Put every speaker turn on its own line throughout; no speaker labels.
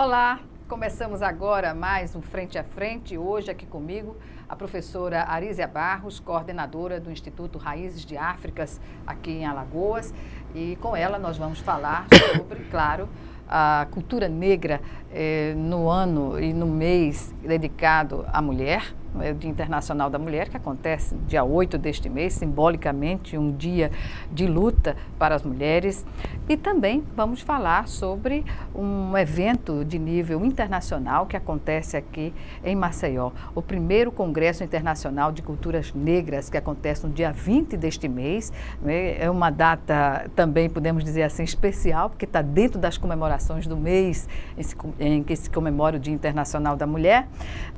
Olá, começamos agora mais um Frente a Frente. Hoje aqui comigo a professora Arísia Barros, coordenadora do Instituto Raízes de Áfricas aqui em Alagoas. E com ela nós vamos falar sobre, claro, a cultura negra no ano e no mês dedicado à mulher, o Dia Internacional da Mulher, que acontece dia 8 deste mês, simbolicamente um dia de luta para as mulheres. E também vamos falar sobre um evento de nível internacional que acontece aqui em Maceió, o primeiro Congresso Internacional de Culturas Negras, que acontece no dia 20 deste mês. É uma data também, podemos dizer assim, especial, porque está dentro das comemorações do mês em que se comemora o Dia Internacional da Mulher,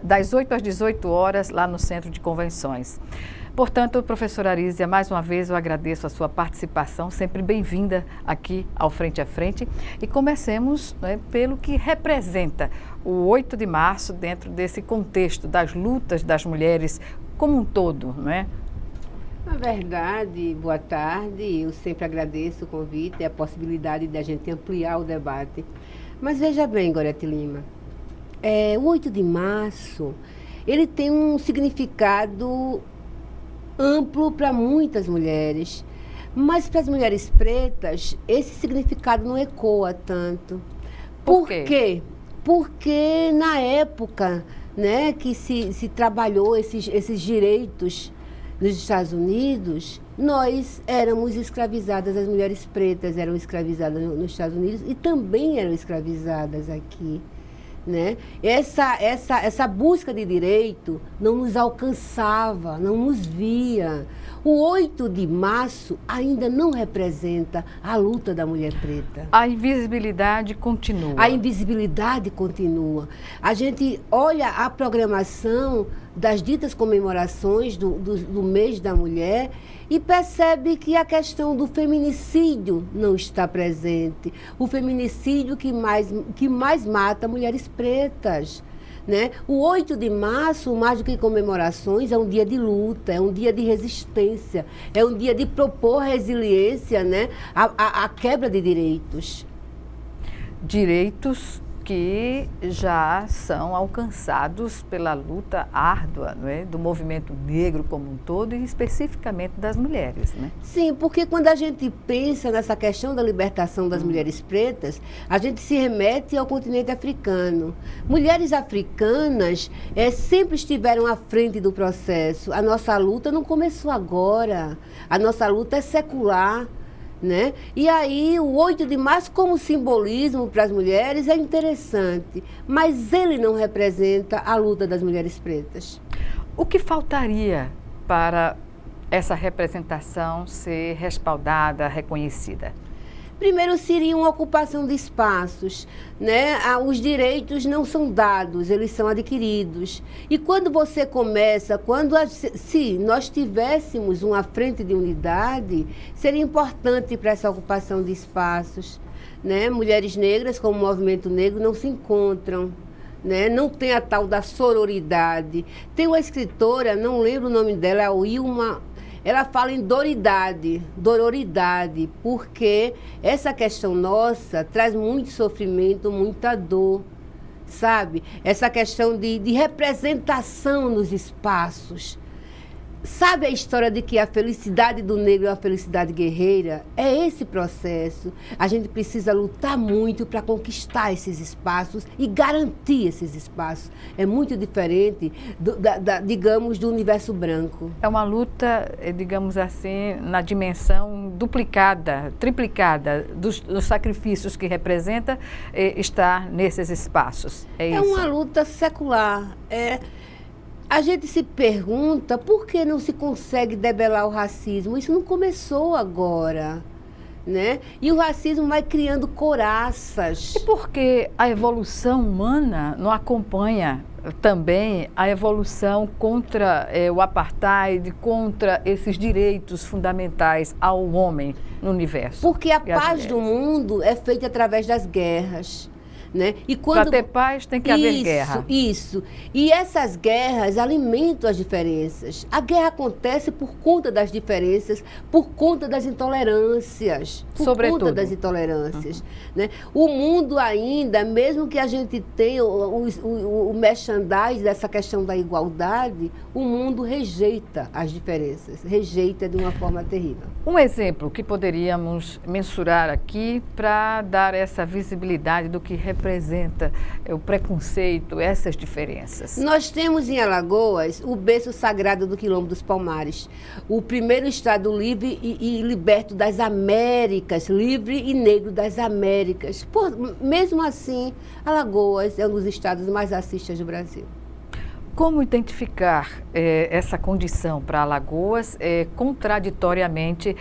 das 8 às 18 horas, lá no Centro de Convenções. Portanto, professora Arísia, mais uma vez eu agradeço a sua participação, sempre bem-vinda aqui ao Frente a Frente. E comecemos, pelo que representa o 8 de março dentro desse contexto das lutas das mulheres como um todo, não é?
Na verdade, boa tarde, eu sempre agradeço o convite e a possibilidade de a gente ampliar o debate. Mas veja bem, Gorete Lima, o 8 de março, ele tem um significado amplo para muitas mulheres, mas para as mulheres pretas, esse significado não ecoa tanto.
Por quê?
Porque na época, né, que se trabalhou esses direitos nos Estados Unidos, nós éramos escravizadas, as mulheres pretas eram escravizadas nos Estados Unidos e também eram escravizadas aqui, né? Essa busca de direito não nos alcançava, não nos via. O 8 de março ainda não representa a luta da mulher preta.
A invisibilidade continua.
A invisibilidade continua. A gente olha a programação das ditas comemorações do mês da mulher e percebe que a questão do feminicídio não está presente. O feminicídio que mais mata mulheres pretas, né? O 8 de março, mais do que comemorações, é um dia de luta, é um dia de resistência, é um dia de propor resiliência, né? A quebra de direitos.
Direitos que já são alcançados pela luta árdua, não é? Do movimento negro como um todo e especificamente das mulheres, né?
Sim, porque quando a gente pensa nessa questão da libertação das mulheres pretas, a gente se remete ao continente africano. Mulheres africanas sempre estiveram à frente do processo. A nossa luta não começou agora, a nossa luta é secular, né? E aí o 8 de março como simbolismo para as mulheres é interessante, mas ele não representa a luta das mulheres pretas.
O que faltaria para essa representação ser respaldada, reconhecida?
Primeiro seria uma ocupação de espaços, né? Os direitos não são dados, eles são adquiridos. E quando você começa, se nós tivéssemos uma frente de unidade, seria importante para essa ocupação de espaços, né? Mulheres negras como o movimento negro não se encontram, né? Não tem a tal da sororidade. Tem uma escritora, não lembro o nome dela, é a Wilma. Ela fala em dororidade, porque essa questão nossa traz muito sofrimento, muita dor, sabe? Essa questão de representação nos espaços. Sabe a história de que a felicidade do negro é uma felicidade guerreira? É esse processo. A gente precisa lutar muito para conquistar esses espaços e garantir esses espaços. É muito diferente, digamos, do universo branco.
É uma luta, digamos assim, na dimensão duplicada, triplicada dos sacrifícios que representa estar nesses espaços. É isso?
É uma luta secular. A gente se pergunta por que não se consegue debelar o racismo. Isso não começou agora, né? E o racismo vai criando couraças.
E por que a evolução humana não acompanha também a evolução contra o apartheid, contra esses direitos fundamentais ao homem no universo?
Porque a paz do mundo é feita através das guerras. né?
Para ter paz tem que haver guerra.
Isso. E essas guerras alimentam as diferenças. A guerra acontece por conta das diferenças, por conta das intolerâncias.
Sobretudo.
Por conta das intolerâncias. Né? O mundo ainda, mesmo que a gente tenha o merchandising dessa questão da igualdade, o mundo rejeita as diferenças. Rejeita de uma forma terrível.
Um exemplo que poderíamos mensurar aqui para dar essa visibilidade do que representa o preconceito, essas diferenças.
Nós temos em Alagoas o berço sagrado do Quilombo dos Palmares, o primeiro estado livre e liberto das Américas, livre e negro das Américas. Mesmo assim, Alagoas é um dos estados mais racistas do Brasil.
Como identificar essa condição para Alagoas, contraditoriamente,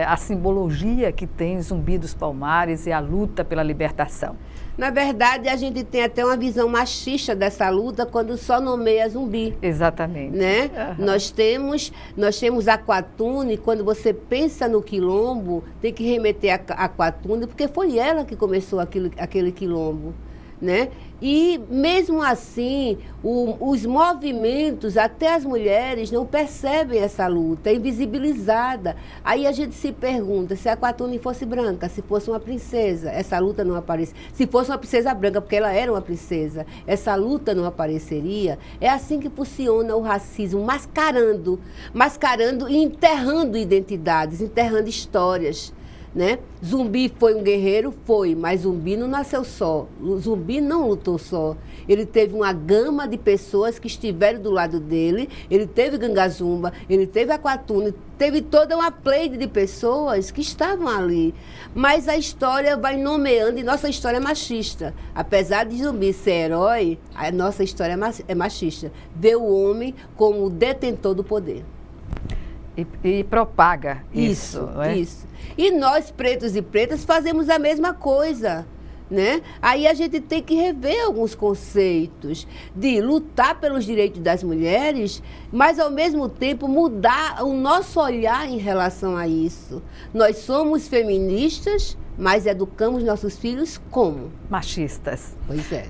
a simbologia que tem Zumbi dos Palmares e a luta pela libertação?
Na verdade, a gente tem até uma visão machista dessa luta quando só nomeia Zumbi.
Exatamente.
Né?
Uhum.
Nós temos a Quatune, quando você pensa no quilombo, tem que remeter a Quatune, porque foi ela que começou aquele quilombo. Né? E, mesmo assim, os movimentos, até as mulheres, não percebem essa luta, é invisibilizada. Aí a gente se pergunta, se a Quatune fosse branca, se fosse uma princesa, essa luta não apareceria. Se fosse uma princesa branca, porque ela era uma princesa, essa luta não apareceria. É assim que funciona o racismo, mascarando e enterrando identidades, enterrando histórias. Né? Zumbi foi um guerreiro? Foi, mas Zumbi não nasceu só. Zumbi não lutou só. Ele teve uma gama de pessoas que estiveram do lado dele. Ele teve Gangazumba, ele teve a Quatune, teve toda uma pleide de pessoas que estavam ali. Mas a história vai nomeando, e nossa história é machista. Apesar de Zumbi ser herói, a nossa história é machista. Vê o homem como o detentor do poder.
E propaga isso.
Isso. E nós, pretos e pretas, fazemos a mesma coisa. Né? Aí a gente tem que rever alguns conceitos de lutar pelos direitos das mulheres, mas ao mesmo tempo mudar o nosso olhar em relação a isso. Nós somos feministas, mas educamos nossos filhos como?
Machistas.
Pois é.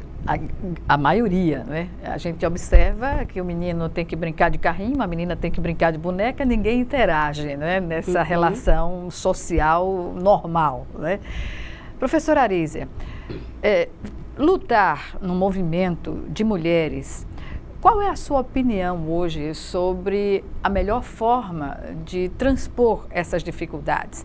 A maioria, né? A gente observa que o menino tem que brincar de carrinho, a menina tem que brincar de boneca, ninguém interage, né? Nessa relação social normal, né? Professora Arísia, lutar no movimento de mulheres, qual é a sua opinião hoje sobre a melhor forma de transpor essas dificuldades?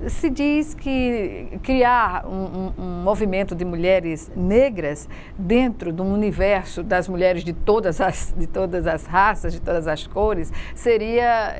Se diz que criar um movimento de mulheres negras dentro de um universo das mulheres de todas as raças, de todas as cores, seria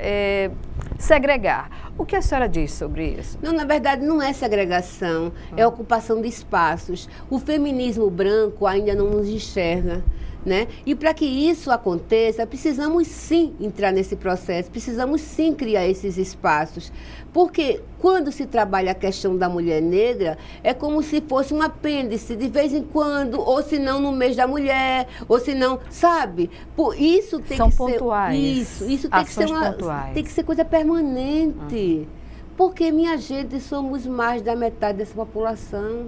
segregar. O que a senhora diz sobre isso?
Não, na verdade, não é segregação, é ocupação de espaços. O feminismo branco ainda não nos enxerga. Né? E para que isso aconteça, precisamos sim entrar nesse processo, precisamos sim criar esses espaços. Porque quando se trabalha a questão da mulher negra, é como se fosse um apêndice, de vez em quando, ou se não no mês da mulher, ou se não, sabe? Por isso tem
São
que
pontuais.
ser isso tem que ser tem que ser coisa permanente. Porque, minha gente, somos mais da metade dessa população.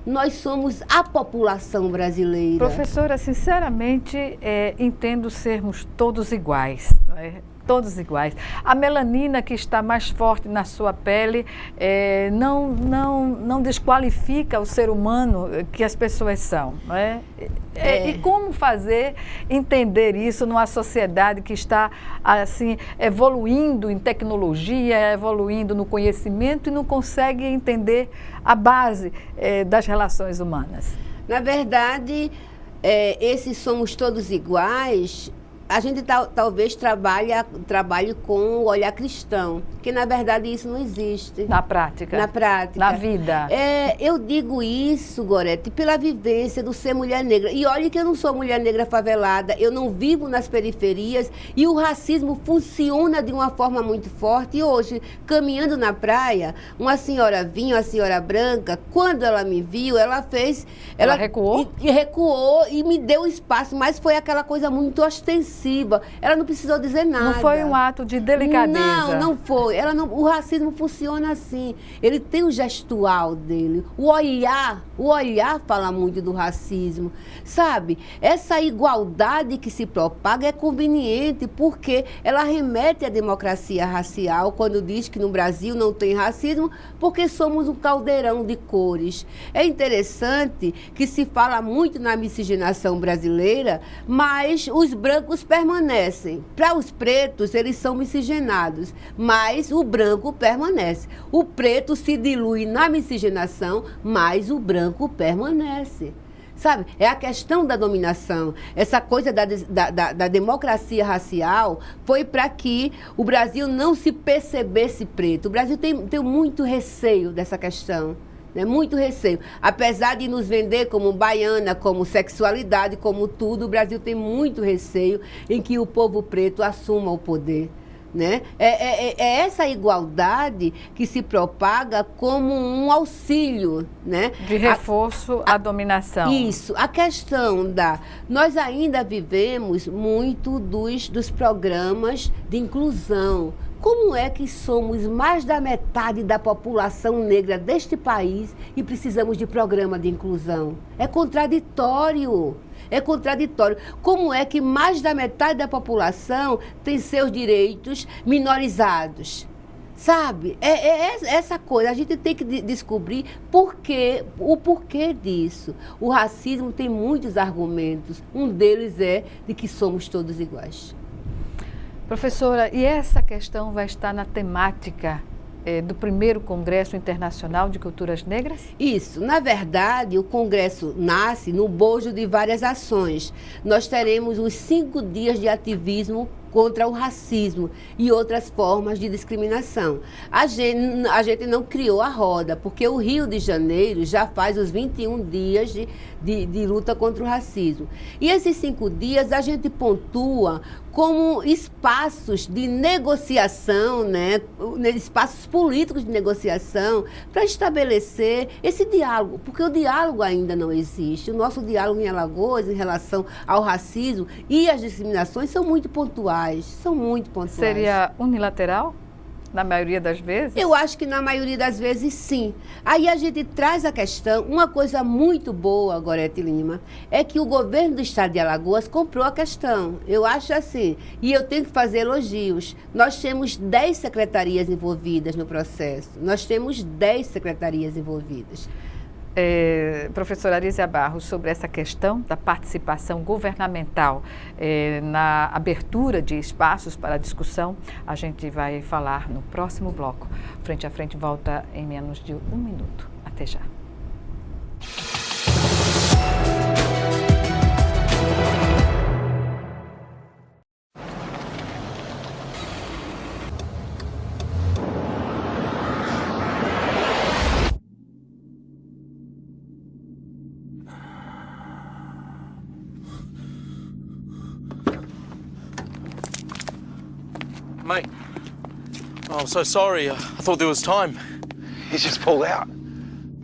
Nós somos a população brasileira.
Professora, sinceramente, entendo sermos todos iguais, né? Todos iguais. A melanina que está mais forte na sua pele não desqualifica o ser humano que as pessoas são, não é? E como fazer entender isso numa sociedade que está assim evoluindo em tecnologia, evoluindo no conhecimento e não consegue entender a base das relações humanas?
Na verdade, esses somos todos iguais. A gente talvez trabalhe com o olhar cristão, que na verdade isso não existe.
Na prática.
Na prática.
Na vida.
Eu digo isso, Gorete, pela vivência do ser mulher negra. E olha que eu não sou mulher negra favelada, eu não vivo nas periferias e o racismo funciona de uma forma muito forte. E hoje, caminhando na praia, uma senhora vinha, uma senhora branca, quando ela me viu, ela recuou? E recuou e me deu espaço, mas foi aquela coisa muito ostensiva. inofensiva. Ela não precisou dizer nada.
Não foi um ato de delicadeza.
Não foi. O racismo funciona assim. Ele tem o gestual dele. O olhar fala muito do racismo. Sabe? Essa igualdade que se propaga é conveniente porque ela remete à democracia racial quando diz que no Brasil não tem racismo porque somos um caldeirão de cores. É interessante que se fala muito na miscigenação brasileira, mas os brancos permanecem. Para os pretos, eles são miscigenados, mas o branco permanece. O preto se dilui na miscigenação, mas o branco permanece. Sabe? É a questão da dominação. Essa coisa da democracia racial foi para que o Brasil não se percebesse preto. O Brasil tem muito receio dessa questão. Muito receio. Apesar de nos vender como baiana, como sexualidade, como tudo, o Brasil tem muito receio em que o povo preto assuma o poder. Né? É essa igualdade que se propaga como um auxílio, né?
De reforço à dominação.
Isso. A questão nós ainda vivemos muito dos programas de inclusão. Como é que somos mais da metade da população negra deste país e precisamos de programa de inclusão? É contraditório. É contraditório. Como é que mais da metade da população tem seus direitos minorizados? Sabe? É essa coisa. A gente tem que descobrir o porquê disso. O racismo tem muitos argumentos. Um deles é de que somos todos iguais.
Professora, e essa questão vai estar na temática do primeiro Congresso Internacional de Culturas Negras?
Isso. Na verdade, o Congresso nasce no bojo de várias ações. Nós teremos os 5 dias de ativismo contra o racismo e outras formas de discriminação. A gente não criou a roda, porque o Rio de Janeiro já faz os 21 dias de luta contra o racismo. E esses 5 dias a gente pontua como espaços de negociação, né? Espaços políticos de negociação, para estabelecer esse diálogo, porque o diálogo ainda não existe. O nosso diálogo em Alagoas, em relação ao racismo e às discriminações, são muito pontuais.
Seria unilateral, na maioria das vezes?
Eu acho que na maioria das vezes, sim. Aí a gente traz a questão, uma coisa muito boa, Gorete Lima, é que o governo do estado de Alagoas comprou a questão. Eu acho assim, e eu tenho que fazer elogios. Nós temos 10 secretarias envolvidas no processo. Nós temos 10 secretarias envolvidas.
Professora Arísia Barros, sobre essa questão da participação governamental na abertura de espaços para discussão, a gente vai falar no próximo bloco. Frente a Frente volta em menos de 1 minuto. Até já.
Mate, I'm so sorry. I thought there was time.
He's just pulled out.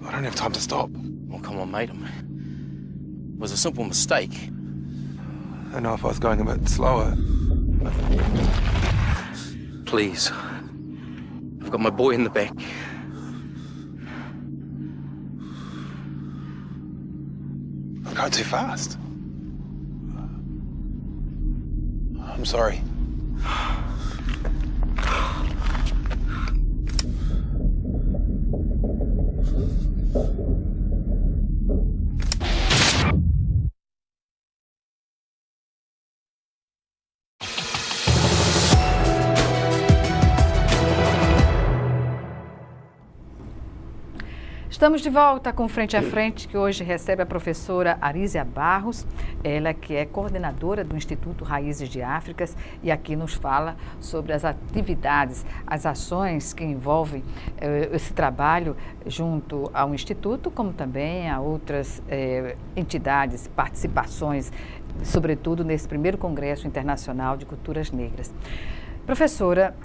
I don't have time to stop.
Oh, come on, mate. It was a simple mistake.
I know if I was going a bit slower.
Please. I've got my boy in the back.
I'm going too fast. I'm sorry.
Estamos de volta com Frente a Frente, que hoje recebe a professora Arísia Barros, ela que é coordenadora do Instituto Raízes de Áfricas e aqui nos fala sobre as atividades, as ações que envolvem esse trabalho junto ao Instituto, como também a outras entidades, participações, sobretudo nesse primeiro Congresso Internacional de Culturas Negras. Professora,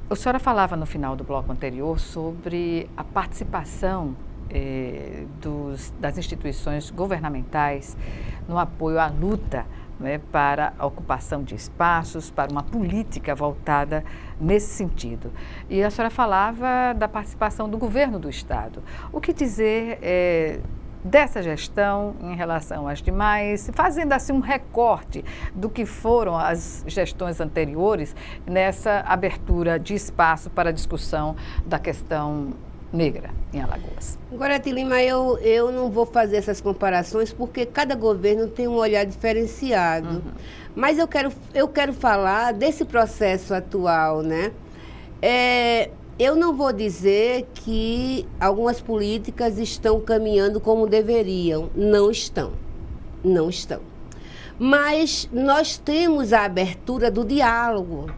a senhora falava no final do bloco anterior sobre a participação das instituições governamentais no apoio à luta né, para a ocupação de espaços, para uma política voltada nesse sentido. E a senhora falava da participação do governo do Estado. O que dizer dessa gestão em relação às demais, fazendo assim um recorte do que foram as gestões anteriores nessa abertura de espaço para a discussão da questão negra em Alagoas?
Gorete Lima, eu não vou fazer essas comparações porque cada governo tem um olhar diferenciado. Uhum. Mas eu quero falar desse processo atual, né? Eu não vou dizer que algumas políticas estão caminhando como deveriam. Não estão. Não estão. Mas nós temos a abertura do diálogo.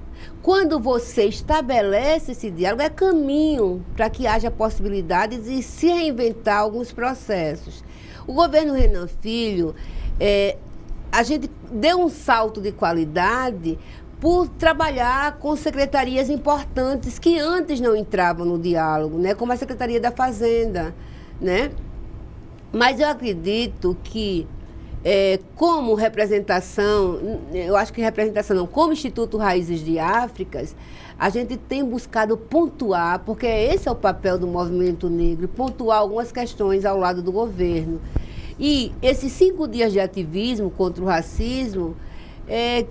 Quando você estabelece esse diálogo, é caminho para que haja possibilidades de se reinventar alguns processos. O governo Renan Filho, a gente deu um salto de qualidade por trabalhar com secretarias importantes que antes não entravam no diálogo, né? Como a Secretaria da Fazenda, né? Mas eu acredito que como representação, eu acho que representação não, como Instituto Raízes de Áfricas, a gente tem buscado pontuar, porque esse é o papel do movimento negro, pontuar algumas questões ao lado do governo. E esses 5 dias de ativismo contra o racismo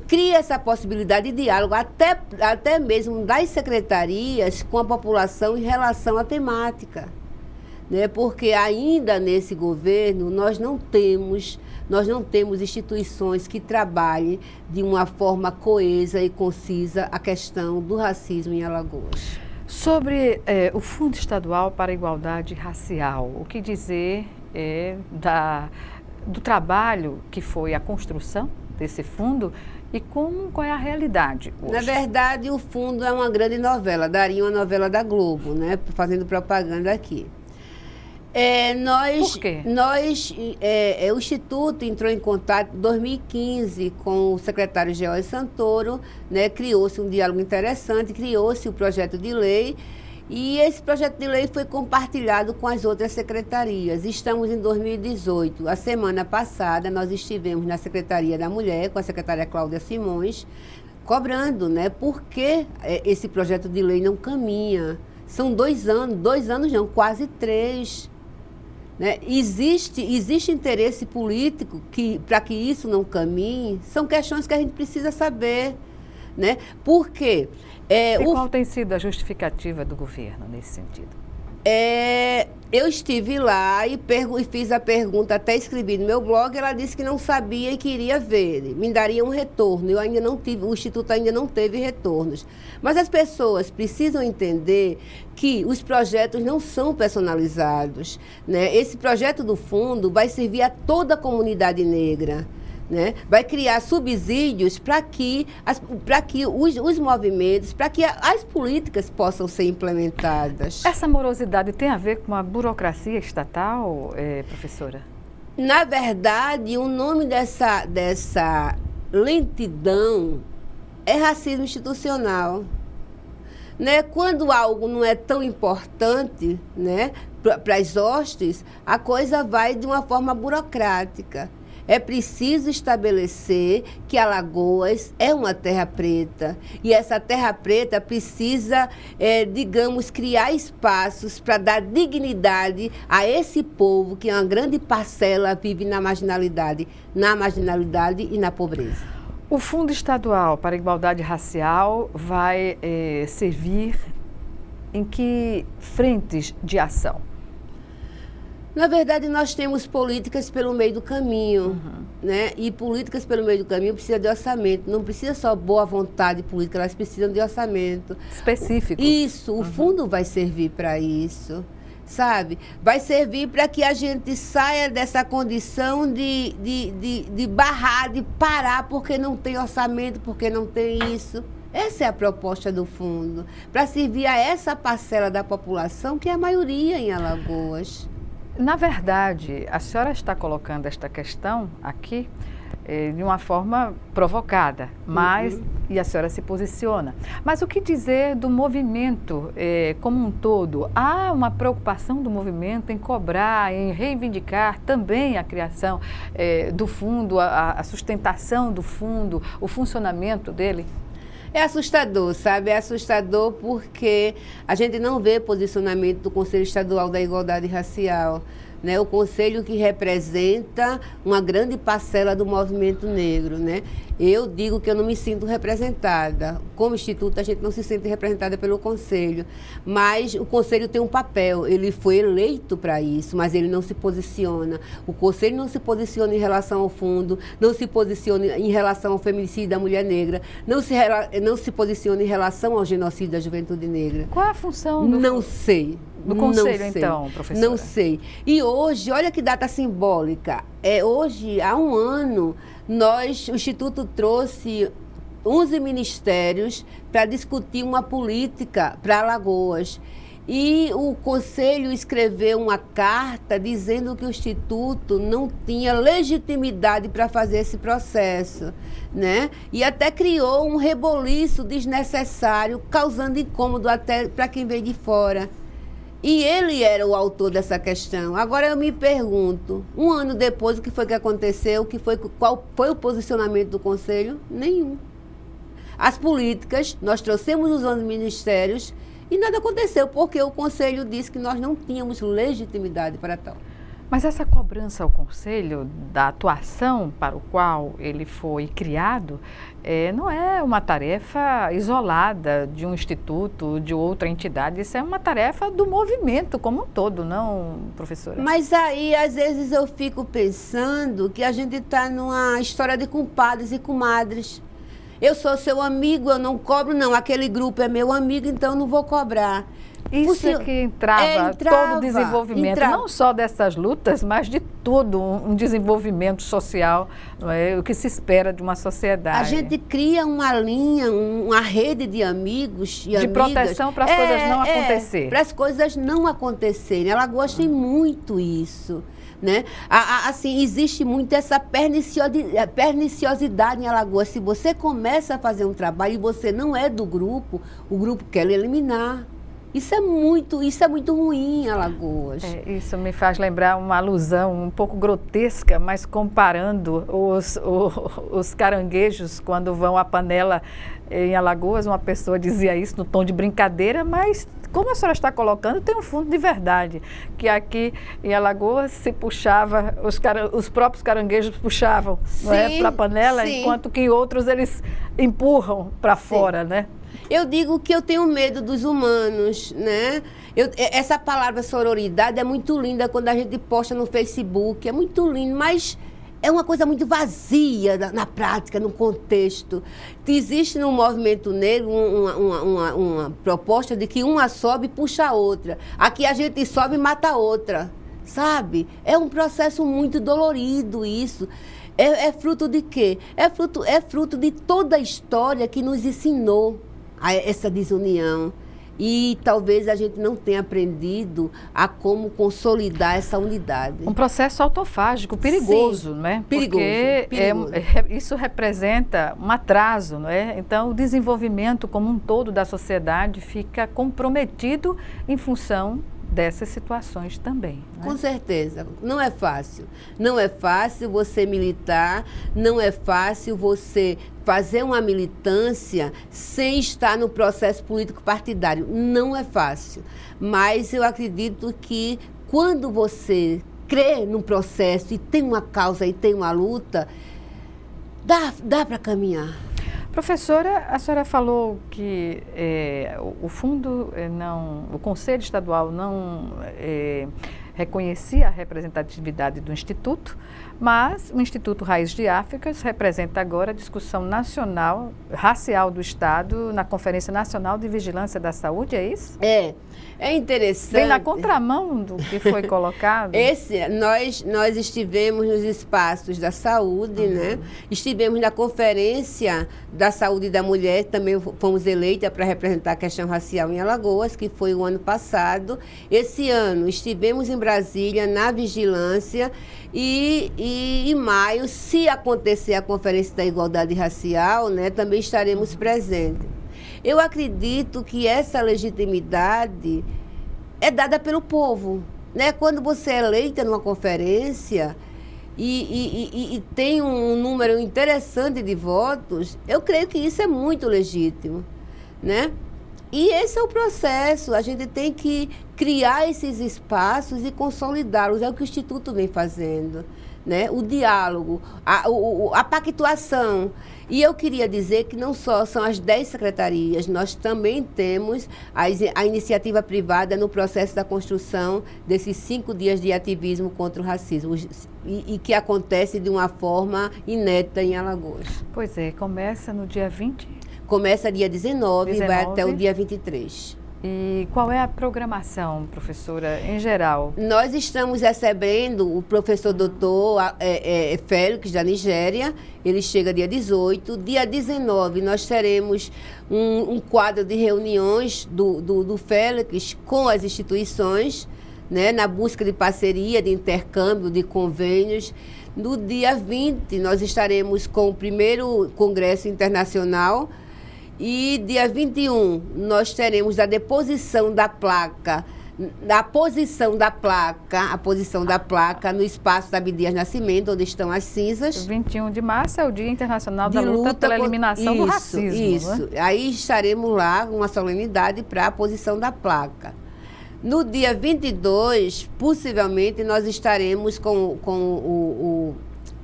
cria essa possibilidade de diálogo, até mesmo das secretarias com a população em relação à temática, né? Porque ainda nesse governo nós não temos instituições que trabalhem de uma forma coesa e concisa a questão do racismo em Alagoas.
Sobre o Fundo Estadual para a Igualdade Racial, o que dizer do trabalho que foi a construção desse fundo e qual é a realidade hoje?
Na verdade, o fundo é uma grande novela, daria uma novela da Globo, né? Fazendo propaganda aqui.
Por quê?
O Instituto entrou em contato em 2015 com o secretário George Santoro, né? Criou-se um diálogo interessante, criou-se o projeto de lei e esse projeto de lei foi compartilhado com as outras secretarias. Estamos em 2018. A semana passada nós estivemos na Secretaria da Mulher com a secretária Cláudia Simões, cobrando, né? Por que esse projeto de lei não caminha? São 2 anos não, quase 3. Né? Existe interesse político para que isso não caminhe? São questões que a gente precisa saber, né? Por quê?
Qual tem sido a justificativa do governo nesse sentido?
Eu estive lá e fiz a pergunta, até escrevi no meu blog, ela disse que não sabia e queria ver, me daria um retorno. Eu ainda não tive, o Instituto ainda não teve retornos. Mas as pessoas precisam entender que os projetos não são personalizados, né? Esse projeto do fundo vai servir a toda a comunidade negra, né? Vai criar subsídios para que os movimentos, para que as políticas possam ser implementadas.
Essa morosidade tem a ver com a burocracia estatal, professora?
Na verdade, o nome dessa lentidão é racismo institucional. Né? Quando algo não é tão importante, né, para as hostes, a coisa vai de uma forma burocrática. É preciso estabelecer que Alagoas é uma terra preta e essa terra preta precisa, digamos, criar espaços para dar dignidade a esse povo que é uma grande parcela vive na marginalidade e na pobreza.
O Fundo Estadual para a Igualdade Racial vai servir em que frentes de ação?
Na verdade, nós temos políticas pelo meio do caminho, né? E políticas pelo meio do caminho precisam de orçamento. Não precisa só boa vontade política, elas precisam de orçamento.
Específico.
Isso, o fundo vai servir para isso, sabe? Vai servir para que a gente saia dessa condição de barrar, de parar, porque não tem orçamento, porque não tem isso. Essa é a proposta do fundo, para servir a essa parcela da população que é a maioria em Alagoas.
Na verdade, a senhora está colocando esta questão aqui de uma forma provocada, mas e a senhora se posiciona. Mas o que dizer do movimento como um todo? Há uma preocupação do movimento em cobrar, em reivindicar também a criação do fundo, a sustentação do fundo, o funcionamento dele?
É assustador, sabe? É assustador porque a gente não vê posicionamento do Conselho Estadual da Igualdade Racial, né? O conselho que representa uma grande parcela do movimento negro, né? Eu digo que eu não me sinto representada. Como instituto, a gente não se sente representada pelo conselho, mas o conselho tem um papel, ele foi eleito para isso, mas ele não se posiciona. O conselho não se posiciona em relação ao fundo, não se posiciona em relação ao feminicídio da mulher negra, não se posiciona em relação ao genocídio da juventude negra.
Qual é a função do...
Não sei.
Do conselho, então, professora?
Não sei. E hoje, olha que data simbólica. Hoje, há um ano, o Instituto trouxe 11 ministérios para discutir uma política para Alagoas. E o Conselho escreveu uma carta dizendo que o Instituto não tinha legitimidade para fazer esse processo, né? E até criou um reboliço desnecessário, causando incômodo até para quem veio de fora. E ele era o autor dessa questão. Agora eu me pergunto, um ano depois, o que foi que aconteceu? Qual foi o posicionamento do Conselho? Nenhum. As políticas, nós trouxemos os 11 ministérios e nada aconteceu, porque o Conselho disse que nós não tínhamos legitimidade para tal.
Mas essa cobrança ao Conselho da atuação para o qual ele foi criado não é uma tarefa isolada de um instituto, de outra entidade. Isso é uma tarefa do movimento como um todo, não, professora?
Mas aí, às vezes, eu fico pensando que a gente está numa história de compadres e comadres. Eu sou seu amigo, eu não cobro, não. Aquele grupo é meu amigo, então eu não vou cobrar.
Isso é que entrava todo o desenvolvimento, não só dessas lutas, mas de todo um desenvolvimento social, não é? O que se espera de uma sociedade.
A gente cria uma linha, uma rede de amigos e
de proteção para as coisas não acontecerem.
Para as coisas não acontecerem. Alagoas tem muito isso. Né? Assim, existe muito essa perniciosidade em Alagoas. Se você começa a fazer um trabalho e você não é do grupo, o grupo quer lhe eliminar. Isso é muito ruim em Alagoas.
Isso me faz lembrar uma alusão um pouco grotesca, mas comparando os caranguejos quando vão à panela em Alagoas. Uma pessoa dizia isso no tom de brincadeira, mas como a senhora está colocando, tem um fundo de verdade. Que aqui em Alagoas se puxava, os próprios caranguejos puxavam para a panela, sim, enquanto que em outros eles empurram para fora, né?
Eu digo que eu tenho medo dos humanos, né? Essa palavra sororidade é muito linda quando a gente posta no Facebook, é muito lindo, mas é uma coisa muito vazia na prática, no contexto. Existe no movimento negro uma proposta de que uma sobe e puxa a outra. Aqui a gente sobe e mata a outra, sabe? É um processo muito dolorido isso. É fruto de quê? É fruto de toda a história que nos ensinou a essa desunião. E talvez a gente não tenha aprendido a como consolidar essa unidade.
Um processo autofágico, perigoso,
sim,
né?
Perigoso,
porque
perigoso.
Isso representa um atraso, não é? Então, o desenvolvimento como um todo da sociedade fica comprometido em função dessas situações também. Né?
Com certeza. Não é fácil. Não é fácil você militar, não é fácil você fazer uma militância sem estar no processo político partidário. Não é fácil. Mas eu acredito que quando você crê num processo e tem uma causa e tem uma luta, dá para caminhar.
Professora, a senhora falou que o fundo o Conselho Estadual não reconhecia a representatividade do Instituto, mas o Instituto Raízes de Áfricas representa agora a discussão nacional, racial do Estado na Conferência Nacional de Vigilância da Saúde, é isso?
É interessante.
Vem na contramão do que foi colocado.
Nós estivemos nos espaços da saúde, né? Estivemos na Conferência da Saúde da Mulher, também fomos eleitas para representar a questão racial em Alagoas, que foi o ano passado. Esse ano estivemos em Brasília, na vigilância, e em maio, se acontecer a Conferência da Igualdade Racial, né, também estaremos presentes. Eu acredito que essa legitimidade é dada pelo povo, né? Quando você é eleita numa conferência e tem um número interessante de votos, eu creio que isso é muito legítimo, né? E esse é o processo, a gente tem que criar esses espaços e consolidá-los, é o que o Instituto vem fazendo, né? O diálogo, a pactuação. E eu queria dizer que não só são as 10 secretarias, nós também temos a iniciativa privada no processo da construção desses 5 dias de ativismo contra o racismo, e que acontece de uma forma inédita em Alagoas.
Pois é, começa no dia 20?
Começa dia 19 e vai até o dia 23.
E qual é a programação, professora, em geral?
Nós estamos recebendo o professor doutor Félix, da Nigéria. Ele chega dia 18. Dia 19, nós teremos um quadro de reuniões do Félix com as instituições, né, na busca de parceria, de intercâmbio, de convênios. No dia 20, nós estaremos com o primeiro Congresso Internacional. E dia 21, nós teremos a deposição da placa, a posição da placa no espaço da Abdias Nascimento, onde estão as cinzas.
21 de março é o Dia Internacional da Luta pela Eliminação do Racismo.
Isso, né? Aí estaremos lá, uma solenidade para a posição da placa. No dia 22, possivelmente, nós estaremos com o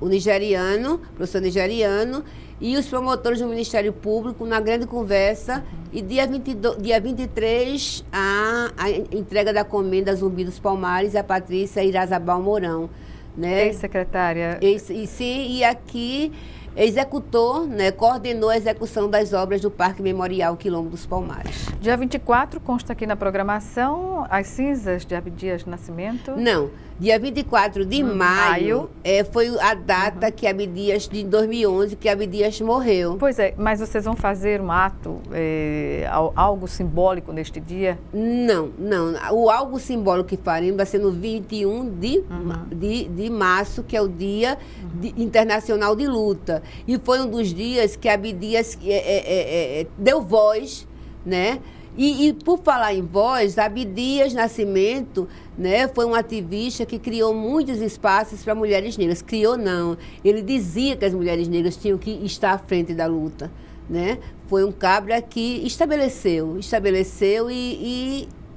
nigeriano, o professor nigeriano, e os promotores do Ministério Público na grande conversa. E dia 23, a entrega da comenda Zumbi dos Palmares, a Patrícia Irazabal Mourão, né?
Ex-secretária.
E aqui executou, né, coordenou a execução das obras do Parque Memorial Quilombo dos Palmares.
Dia 24, consta aqui na programação, as cinzas de Abdias Nascimento?
Não, dia 24 de maio foi a data que Abdias, de 2011, que Abdias morreu.
Pois é, mas vocês vão fazer um ato, algo simbólico neste dia?
Não. O algo simbólico que faremos vai ser no 21 de março, que é o Dia Internacional de Luta. E foi um dos dias que Abdias deu voz, né? E por falar em voz, Abdias Nascimento, né, foi um ativista que criou muitos espaços para mulheres negras. Criou não, ele dizia que as mulheres negras tinham que estar à frente da luta, né? Foi um cabra que estabeleceu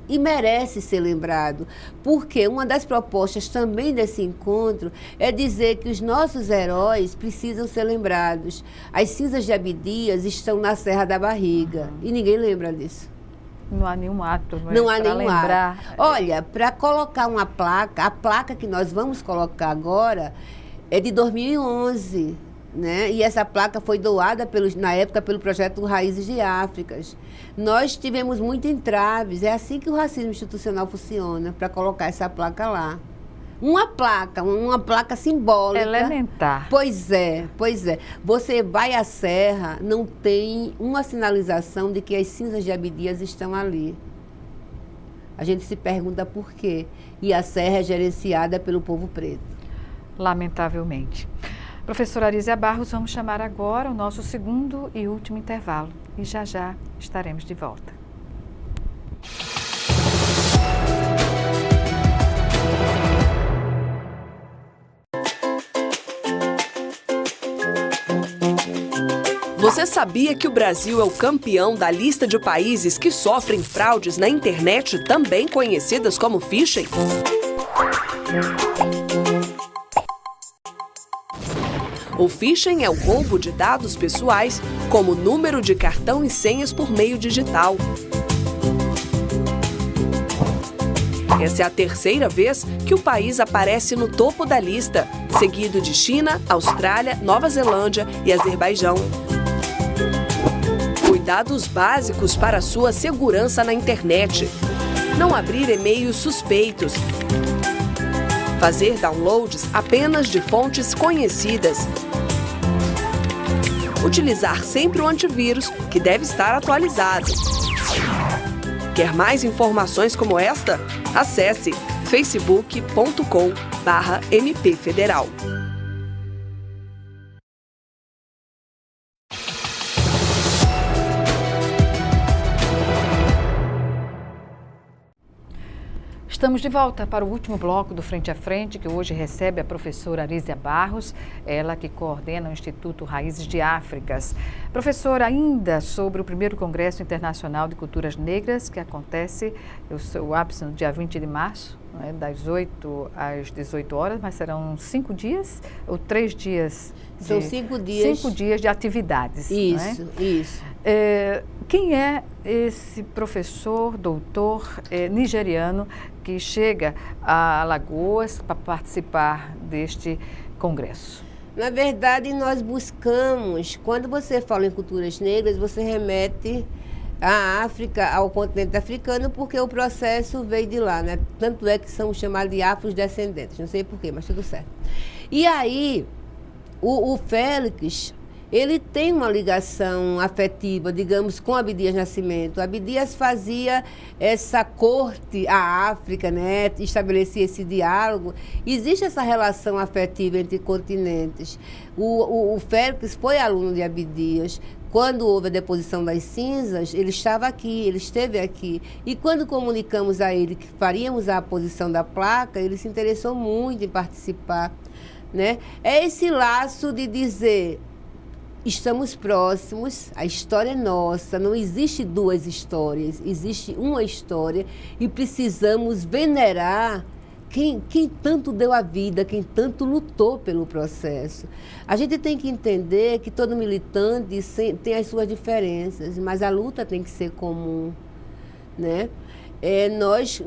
e merece ser lembrado, porque uma das propostas também desse encontro é dizer que os nossos heróis precisam ser lembrados. As cinzas de Abdias estão na Serra da Barriga, e ninguém lembra disso.
Não há nenhum ato,
não há nenhum
lembrar.
Ato. Olha, para colocar uma placa, a placa que nós vamos colocar agora é de 2011, né? E essa placa foi doada na época pelo projeto Raízes de Áfricas. Nós tivemos muitos entraves, é assim que o racismo institucional funciona, para colocar essa placa lá. Uma placa simbólica.
Elementar.
Pois é. Você vai à serra, não tem uma sinalização de que as cinzas de Abdias estão ali. A gente se pergunta por quê. E a serra é gerenciada pelo povo preto.
Lamentavelmente. Professora Arísia Barros, vamos chamar agora o nosso segundo e último intervalo. E já estaremos de volta.
Você sabia que o Brasil é o campeão da lista de países que sofrem fraudes na internet, também conhecidas como phishing? O phishing é o roubo de dados pessoais, como número de cartão e senhas por meio digital. Essa é a terceira vez que o país aparece no topo da lista, seguido de China, Austrália, Nova Zelândia e Azerbaijão. Cuidados básicos para sua segurança na internet. Não abrir e-mails suspeitos. Fazer downloads apenas de fontes conhecidas. Utilizar sempre o antivírus, que deve estar atualizado. Quer mais informações como esta? Acesse facebook.com/mpfederal.
Estamos de volta para o último bloco do Frente a Frente, que hoje recebe a professora Arísia Barros, ela que coordena o Instituto Raízes de Áfricas. Professora, ainda sobre o primeiro Congresso Internacional de Culturas Negras, que acontece, o seu ápice no dia 20 de março, né, das 8 às 18 horas, mas serão 5 dias ou 3 dias?
São 5 dias.
5 dias de atividades.
Isso,
né?
isso.
Quem é esse professor, doutor nigeriano que chega a Alagoas para participar deste congresso?
Na verdade, nós buscamos, quando você fala em culturas negras, você remete à África, ao continente africano, porque o processo veio de lá, né? Tanto é que são chamados de afrodescendentes, não sei porquê, mas tudo certo. E aí, o Félix, ele tem uma ligação afetiva, digamos, com Abdias Nascimento. Abdias fazia essa corte à África, né? Estabelecia esse diálogo. Existe essa relação afetiva entre continentes. O Félix foi aluno de Abdias. Quando houve a deposição das cinzas, ele estava aqui, ele esteve aqui. E quando comunicamos a ele que faríamos a aposição da placa, ele se interessou muito em participar, né? É esse laço de dizer: estamos próximos, a história é nossa, não existe duas histórias, existe uma história e precisamos venerar quem tanto deu a vida, quem tanto lutou pelo processo. A gente tem que entender que todo militante tem as suas diferenças, mas a luta tem que ser comum, né? Nós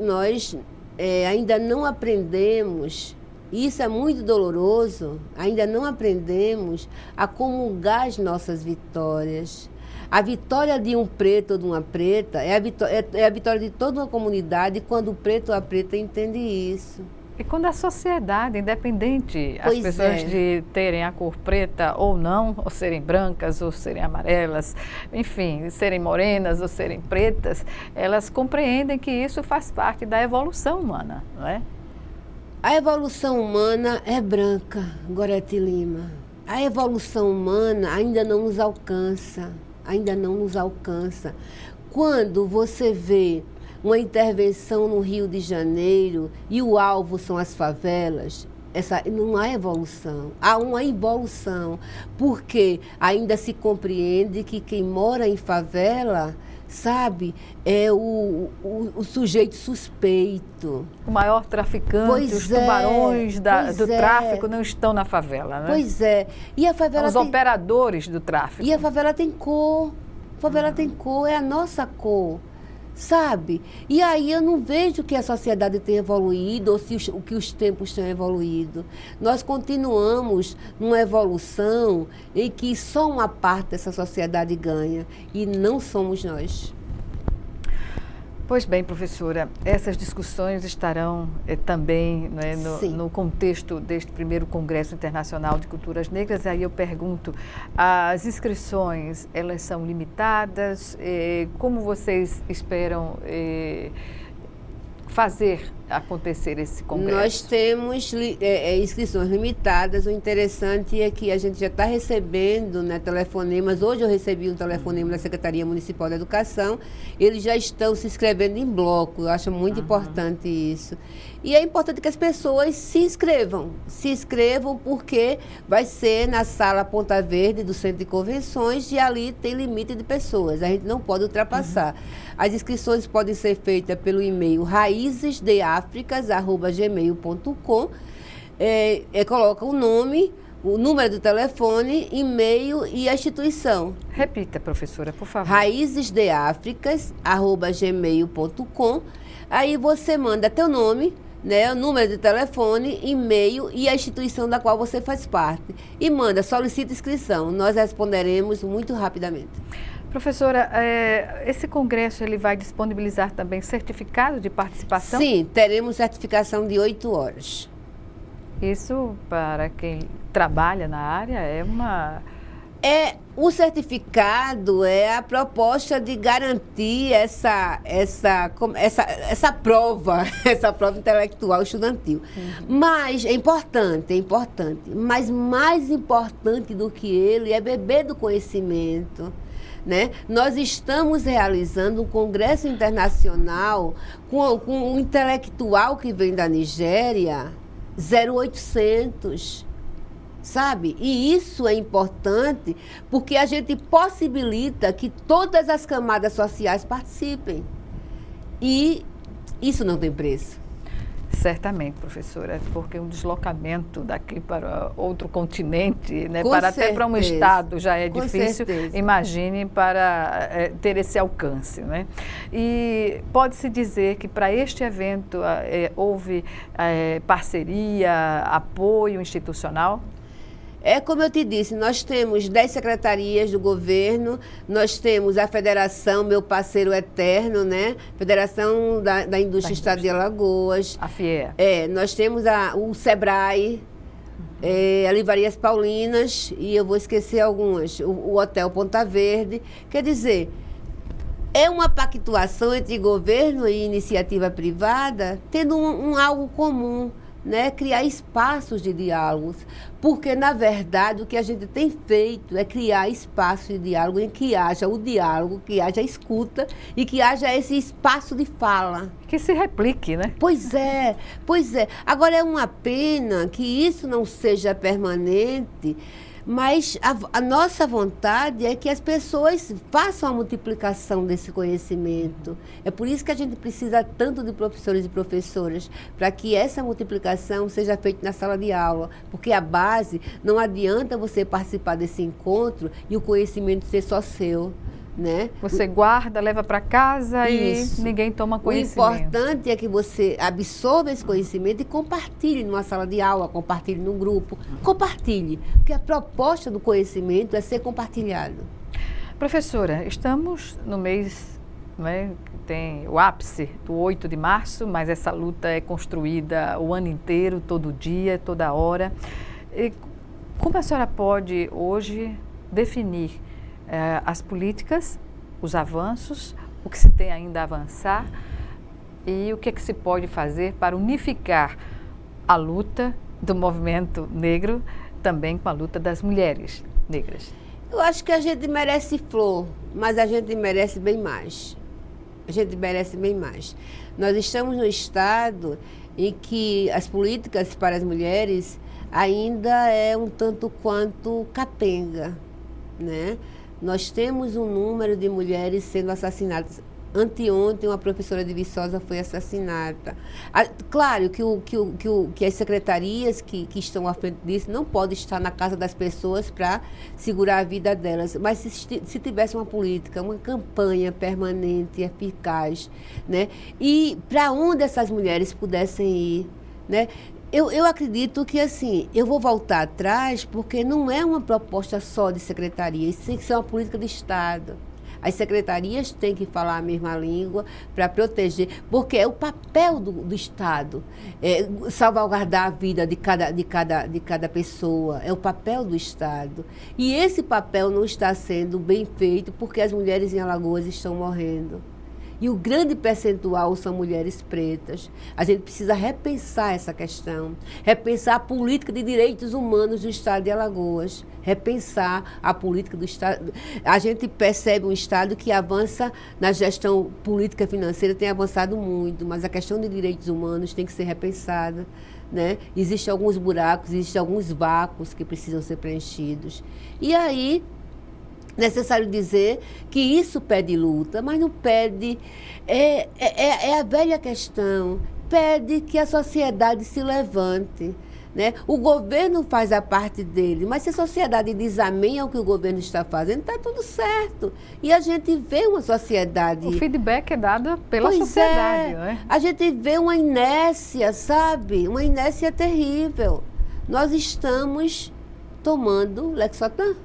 ainda não aprendemos. Isso é muito doloroso, ainda não aprendemos a comungar as nossas vitórias. A vitória de um preto ou de uma preta é a vitória de toda uma comunidade quando o preto ou a preta entende isso.
E quando a sociedade, independente, as pessoas de terem a cor preta ou não, ou serem brancas ou serem amarelas, enfim, serem morenas ou serem pretas, elas compreendem que isso faz parte da evolução humana, não é?
A evolução humana é branca, Gorete Lima. A evolução humana ainda não nos alcança, Quando você vê uma intervenção no Rio de Janeiro e o alvo são as favelas, não há evolução, há uma involução, porque ainda se compreende que quem mora em favela, sabe, é o sujeito suspeito.
O maior traficante, os tubarões do tráfico não estão na favela, né?
Pois é. E a favela
os operadores do tráfico.
E a favela tem cor. A favela tem cor, é a nossa cor, sabe? E aí eu não vejo que a sociedade tenha evoluído ou que os tempos tenham evoluído. Nós continuamos numa evolução em que só uma parte dessa sociedade ganha e não somos nós.
Pois bem, professora, essas discussões estarão também, né, no contexto deste primeiro Congresso Internacional de Culturas Negras. Aí eu pergunto, as inscrições, elas são limitadas? Como vocês esperam fazer acontecer esse congresso?
Nós temos inscrições limitadas. O interessante é que a gente já está recebendo, né, telefonemas. Hoje eu recebi um telefonema da Secretaria Municipal da Educação. Eles já estão se inscrevendo em bloco. Eu acho muito importante isso. E é importante que as pessoas se inscrevam porque vai ser na Sala Ponta Verde do Centro de Convenções e ali tem limite de pessoas. A gente não pode ultrapassar. As inscrições podem ser feitas pelo e-mail raizesdeafricas@gmail.com. Coloca o nome, o número do telefone, e-mail e a instituição.
Repita, professora, por favor.
raizesdeafricas@gmail.com. Aí você manda teu nome, né, o número de telefone, e-mail e a instituição da qual você faz parte. E solicita inscrição. Nós responderemos muito rapidamente.
Professora, esse congresso ele vai disponibilizar também certificado de participação?
Sim, teremos certificação de 8 horas.
Isso, para quem trabalha na área, é
O certificado é a proposta de garantir essa prova, essa prova intelectual estudantil. Mas é importante. Mas mais importante do que ele é beber do conhecimento. Né? Nós estamos realizando um congresso internacional com um intelectual que vem da Nigéria, 0800. Sabe? E isso é importante porque a gente possibilita que todas as camadas sociais participem. E isso não tem preço.
Certamente, professora, porque um deslocamento daqui para outro continente, né, até para um
certeza.
Estado já é
Com
difícil,
certeza.
imagine para ter esse alcance. Né? E pode-se dizer que para este evento houve parceria, apoio institucional?
É como eu te disse, nós temos 10 secretarias do governo, nós temos a Federação, meu parceiro eterno, né? Federação da Indústria Estado de Alagoas.
A FIE.
Nós temos o SEBRAE, a Livrarias Paulinas, e eu vou esquecer algumas, o Hotel Ponta Verde. Quer dizer, é uma pactuação entre governo e iniciativa privada, tendo algo comum. Né, criar espaços de diálogos, porque, na verdade, o que a gente tem feito é criar espaços de diálogo em que haja o diálogo, que haja a escuta e que haja esse espaço de fala.
Que se replique, né?
Pois é. Agora, é uma pena que isso não seja permanente, mas a nossa vontade é que as pessoas façam a multiplicação desse conhecimento. É por isso que a gente precisa tanto de professores e professoras, para que essa multiplicação seja feita na sala de aula. Porque a base, não adianta você participar desse encontro e o conhecimento ser só seu. Né?
Você guarda, leva para casa
Isso.
E ninguém toma conhecimento.
O importante é que você absorva esse conhecimento e compartilhe numa sala de aula, compartilhe num grupo, compartilhe, porque a proposta do conhecimento é ser compartilhado.
Professora, estamos no mês, né, que tem o ápice do 8 de março, mas essa luta é construída o ano inteiro, todo dia, toda hora. E como a senhora pode hoje definir as políticas, os avanços, o que se tem ainda a avançar e o que é que se pode fazer para unificar a luta do movimento negro também com a luta das mulheres negras?
Eu acho que a gente merece flor, mas a gente merece bem mais. A gente merece bem mais. Nós estamos num estado em que as políticas para as mulheres ainda é um tanto quanto capenga, né? Nós temos um número de mulheres sendo assassinadas. Anteontem, uma professora de Viçosa foi assassinada. Claro que as secretarias que estão à frente disso não podem estar na casa das pessoas para segurar a vida delas. Mas se tivesse uma política, uma campanha permanente, eficaz, né? E para onde essas mulheres pudessem ir, né? Eu acredito que, assim, eu vou voltar atrás porque não é uma proposta só de secretaria, isso tem que ser uma política de Estado. As secretarias têm que falar a mesma língua para proteger, porque é o papel do Estado, salvaguardar a vida de cada pessoa, é o papel do Estado. E esse papel não está sendo bem feito porque as mulheres em Alagoas estão morrendo. E o grande percentual são mulheres pretas. A gente precisa repensar essa questão, repensar a política de direitos humanos do Estado de Alagoas, repensar a política do Estado. A gente percebe um Estado que avança na gestão política financeira, tem avançado muito, mas a questão de direitos humanos tem que ser repensada. Né? Existem alguns buracos, existem alguns vácuos que precisam ser preenchidos. E aí, necessário dizer que isso pede luta, mas não pede... É a velha questão, pede que a sociedade se levante. Né? O governo faz a parte dele, mas se a sociedade diz amém ao que o governo está fazendo, está tudo certo. E a gente vê uma sociedade...
O feedback é dado pela sociedade. Né?
A gente vê uma inércia, sabe? Uma inércia terrível. Nós estamos tomando Lexotan.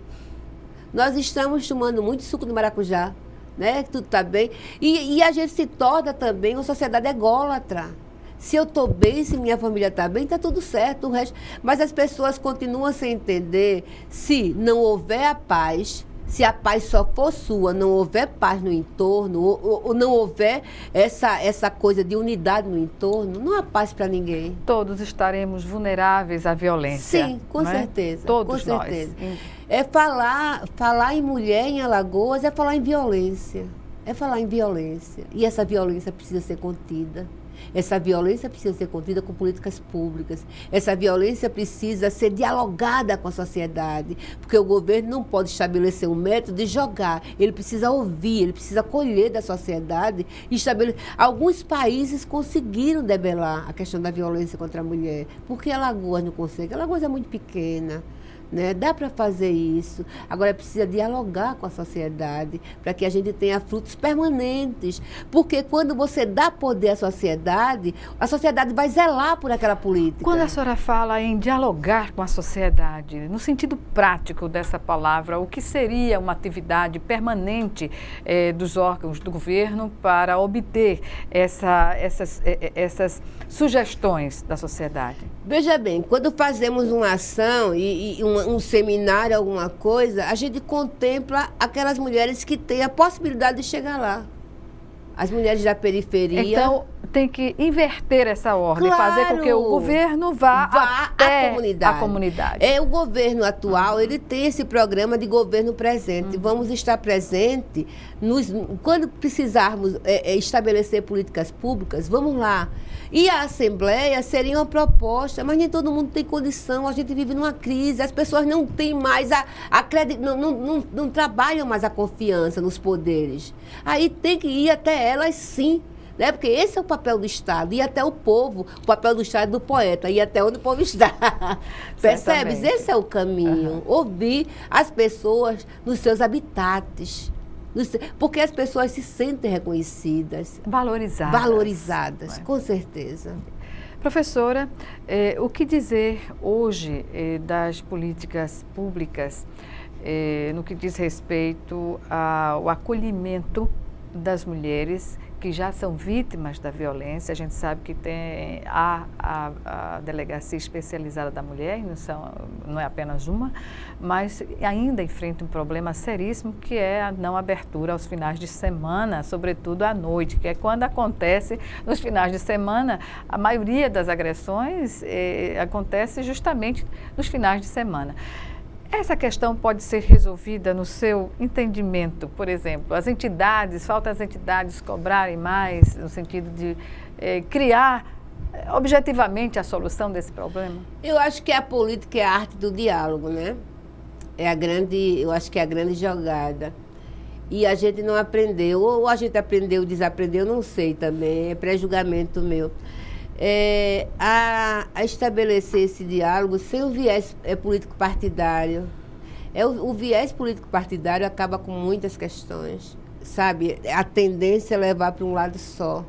Nós estamos tomando muito suco de maracujá, né? Tudo está bem. E a gente se torna também uma sociedade ególatra. Se eu estou bem, se minha família está bem, está tudo certo. O resto... Mas as pessoas continuam sem entender, se não houver a paz, se a paz só for sua, não houver paz no entorno, ou não houver essa coisa de unidade no entorno, não há paz para ninguém.
Todos estaremos vulneráveis à violência.
Sim, com certeza.
Todos
com certeza.
Nós.
É falar em mulher em Alagoas, é falar em violência. É falar em violência. E essa violência precisa ser contida. Essa violência precisa ser contida com políticas públicas. Essa violência precisa ser dialogada com a sociedade, porque o governo não pode estabelecer um método de jogar. Ele precisa ouvir, ele precisa colher da sociedade e estabelecer. Alguns países conseguiram debelar a questão da violência contra a mulher. Por que Alagoas não consegue? Alagoas é muito pequena. Né? Dá para fazer isso. Agora precisa dialogar com a sociedade para que a gente tenha frutos permanentes. Porque quando você dá poder à sociedade, a sociedade vai zelar por aquela política.
Quando a senhora fala em dialogar com a sociedade, no sentido prático dessa palavra, o que seria uma atividade permanente dos órgãos do governo para obter essas sugestões da sociedade?
Veja bem, quando fazemos uma ação e um seminário, alguma coisa, a gente contempla aquelas mulheres que têm a possibilidade de chegar lá. As mulheres da periferia.
Então, tem que inverter essa ordem,
claro,
fazer com que o governo vá até a comunidade.
O governo atual, ele tem esse programa de governo presente. Vamos estar presente quando precisarmos estabelecer políticas públicas, vamos lá. E a Assembleia seria uma proposta, mas nem todo mundo tem condição, a gente vive numa crise, as pessoas não têm mais não trabalham mais a confiança nos poderes. Aí tem que ir até elas sim. Né? Porque esse é o papel do Estado, ir até o povo, o papel do Estado é do poeta, ir até onde o povo está. Percebes? Esse é o caminho, ouvir as pessoas nos seus habitats, porque as pessoas se sentem reconhecidas. Valorizadas, com certeza.
Professora, o que dizer hoje das políticas públicas no que diz respeito ao acolhimento das mulheres que já são vítimas da violência? A gente sabe que tem a Delegacia Especializada da Mulher, não é apenas uma, mas ainda enfrenta um problema seríssimo, que é a não abertura aos finais de semana, sobretudo à noite, que é quando acontece nos finais de semana. A maioria das agressões acontece justamente nos finais de semana. Essa questão pode ser resolvida no seu entendimento, por exemplo, falta as entidades cobrarem mais, no sentido de criar objetivamente a solução desse problema?
Eu acho que a política é a arte do diálogo, né? Eu acho que é a grande jogada. E a gente não aprendeu, ou a gente aprendeu, desaprendeu, não sei também, é pré-julgamento meu. A estabelecer esse diálogo sem o viés político partidário. O viés político partidário acaba com muitas questões, sabe? A tendência é levar para um lado só,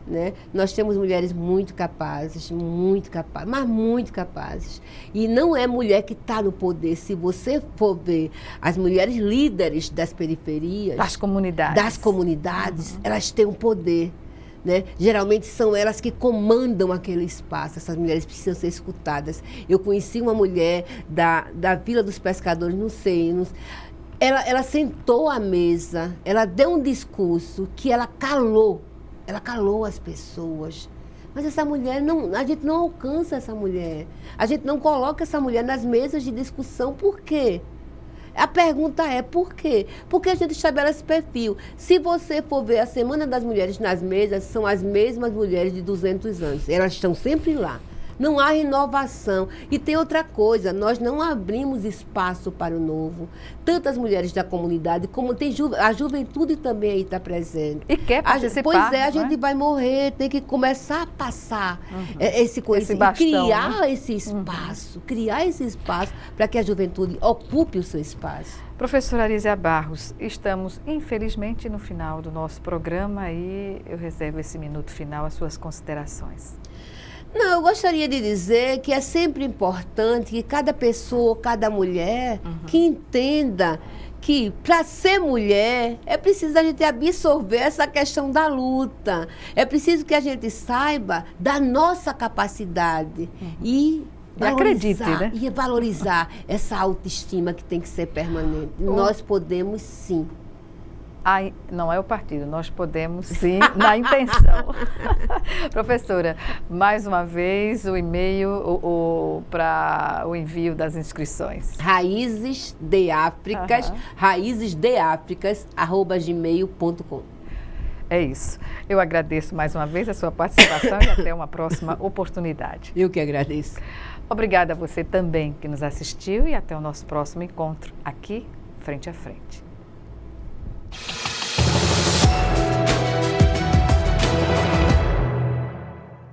né? Nós temos mulheres muito capazes, mas muito capazes. E não é mulher que está no poder. Se você for ver as mulheres líderes das periferias, das comunidades, elas têm um poder. Né? Geralmente são elas que comandam aquele espaço. Essas mulheres precisam ser escutadas. Eu conheci uma mulher da Vila dos Pescadores, ela sentou à mesa, ela deu um discurso que ela calou as pessoas. Mas essa mulher, a gente não alcança essa mulher, a gente não coloca essa mulher nas mesas de discussão. Por quê? A pergunta é por quê? Porque a gente estabelece perfil. Se você for ver a Semana das Mulheres nas mesas, são as mesmas mulheres de 200 anos. Elas estão sempre lá. Não há renovação. E tem outra coisa, nós não abrimos espaço para o novo. Tantas mulheres da comunidade, como tem a juventude também aí está presente.
E quer participar.
Pois é, a gente vai morrer, tem que começar a passar esse conhecimento, criar esse espaço, para que a juventude ocupe o seu espaço.
Professora Arísia Barros, estamos infelizmente no final do nosso programa e eu reservo esse minuto final às suas considerações.
Não, eu gostaria de dizer que é sempre importante que cada pessoa, cada mulher, que entenda que para ser mulher é preciso a gente absorver essa questão da luta. É preciso que a gente saiba da nossa capacidade e
acredite, né?
E valorizar essa autoestima que tem que ser permanente. Nós podemos sim.
Não é o partido, nós podemos sim, na intenção. Professora, mais uma vez o e-mail para o envio das inscrições.
raízesdeafricas@gmail.com.
É isso. Eu agradeço mais uma vez a sua participação e até uma próxima oportunidade.
Eu que agradeço.
Obrigada a você também que nos assistiu e até o nosso próximo encontro aqui, Frente a Frente.